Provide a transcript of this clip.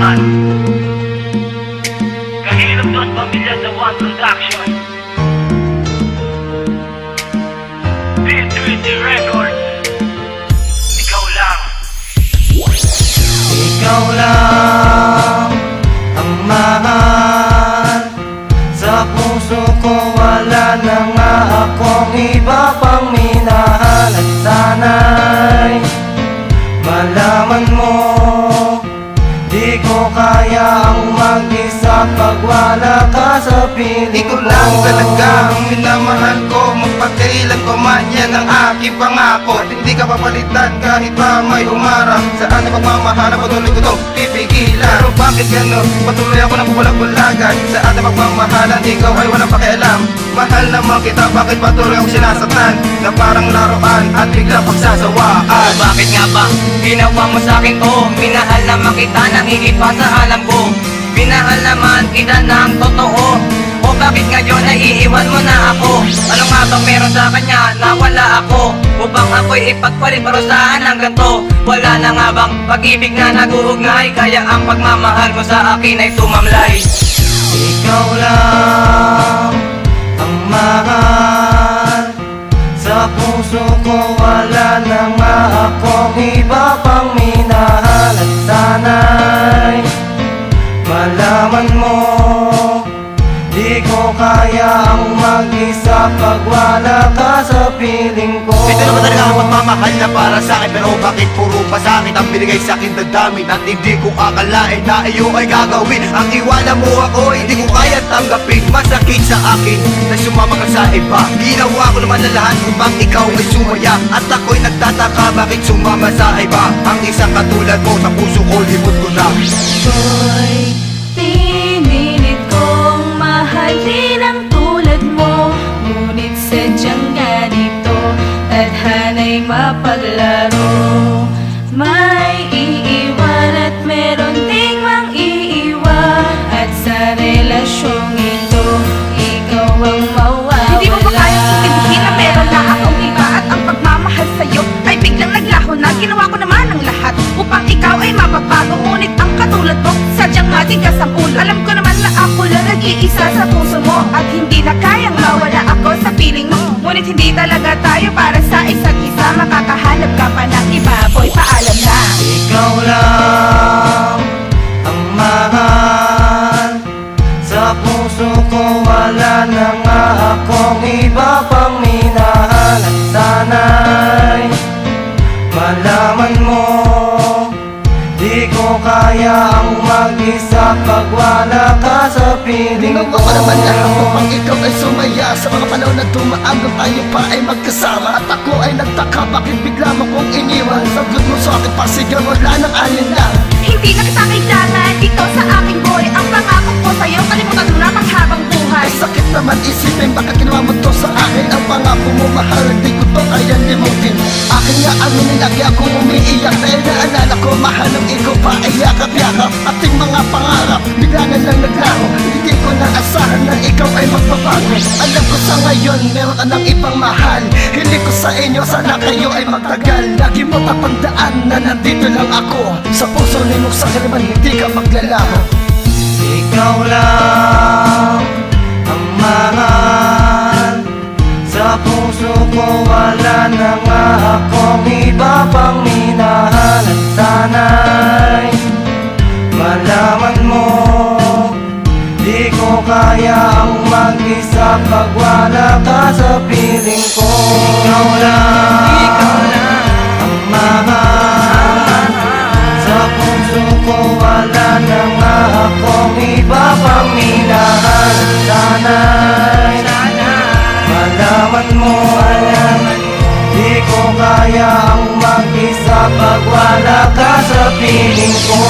Kailangan kahirap doon pamilya sa One Production. B3D Records. Ikaw lang. Ikaw lang ang mahal sa puso ko, wala na nga akong iba pang minahal. At sana'y malaman mo, di ko kaya ang mag-isa pag wala ka sa piling ko. Ikaw lang talaga ang minamahal ko, magpagkailan ko man yan ang aking pangako. At hindi ka papalitan kahit pa may humarap. Saan ang pagmamahal, patuloy ko itong pipigilan. Pero bakit gano'n? Patuloy ako ng bulag-bulagan. Sa ating pagmamahalan, ikaw ay walang pakialam. Mahal naman kita, bakit patuloy akong sinasaktan? Na parang laruan at bigla pagsasawaan. Bakit nga ba ginawa mo sa'kin to? Minahal naman kita nang higit pa sa alam ko. Minahal naman kita ng totoo. O bakit ngayon naiiwan mo na ako? Ano nga bang meron sa kanya na wala ako? Upang ako'y ipagpalit parusahan ng ganito? Wala na nga bang pag-ibig na nag-uugnay? Kaya ang pagmamahal mo sa akin ay tumamlay. Ikaw lang ang mahal sa puso ko, wala na nga akong iba pang minahal. At sana'y malaman mo, di ko kaya ang mag-isa pag wala ka sa piling ko. Ito naman talaga ang pagmamahal na para sa akin. Pero bakit puro pasakit ang binigay sa akin dadami? At hindi ko akalain na iyo ay gagawin. Ang iwala mo ako, hindi ko kaya tanggapin. Masakit sa akin na sumama ka sa iba. Ginawa ko naman ang lahat upang ikaw ay sumaya. At ako'y nagtataka bakit sumama sa iba. Ang isang katulad mo sa puso ko, limot ko na. Ako'y pinilit kong mahalin ang tulad mo, ngunit sadyang ganito, tadhana'y mapaglaro. May iiwan at meron ding mang iiwan, at sa relasyong ito, ikaw ang mawawala. Hindi mo ba kayang intindihin na meron na akong iba at ang pagmamahal sa'yo ay biglang naglaho na? Ginawa ko naman ang lahat upang ikaw ay mapapago, ngunit ang katulad mo sadyang matigas ang ulo. Alam ko naman na ako lang nag-iisa sa puso mo, at hindi na kayang mawala ako sa piling mo. Ngunit hindi talaga tayo para sa isa't isa. Makakahanap ka pa ng iba, boy, paalam na. Ikaw lang ang mahal sa puso ko, wala na nga akong iba pang minahal. At sana'y malaman mo, di ko kaya ang mag-isa pag wala ka sa piling ko. Ginawa ko naman lahat upang ikaw ay sumaya. Sa mga panahon na tumaagang tayo pa ay magkasama. At ako ay nagtaka, bakit bigla mo kong iniwan? Sagot mo sa akin pasigaw, wala nang alinlang. Hindi na kita kailangan dito sa aking boy. Ang pangako ko sa'yo, kalimutan mo na panghabang buhay. Ay sakit naman isipin, bakit ginawa mo to sa akin? Ang pangako mo mahal, hindi ko to kaya limutin. Akin nga aminin, lagi akong umiiyak. Dahil naalala ko, mahal ang ikaw pa ay yakap-yakap. Ating mga pangarap, bigla na lang naglaho. Hindi ko naasahan na ikaw ay magbabago. Alam ko sa ngayon, meron ka ng ibang mahal. Hindi ko sa inyo, sana kayo ay magtagal. Lagi mo tatandaan na nandito lang ako. Sa puso ni mo sa kaliman, hindi ka maglalaho. Ikaw lang ang mahal sa puso ko, wala na nga akong iba pang minahal. At sana'y malaman mo, di ko kaya ang mag-isa pag wala ka sa piling ko. Ikaw lang ang mahal sa puso ko, wala na nga akong iba pang minahal. Sana'y malaman mo, di ko kaya ang mag-isa pag wala ka sa piling ko.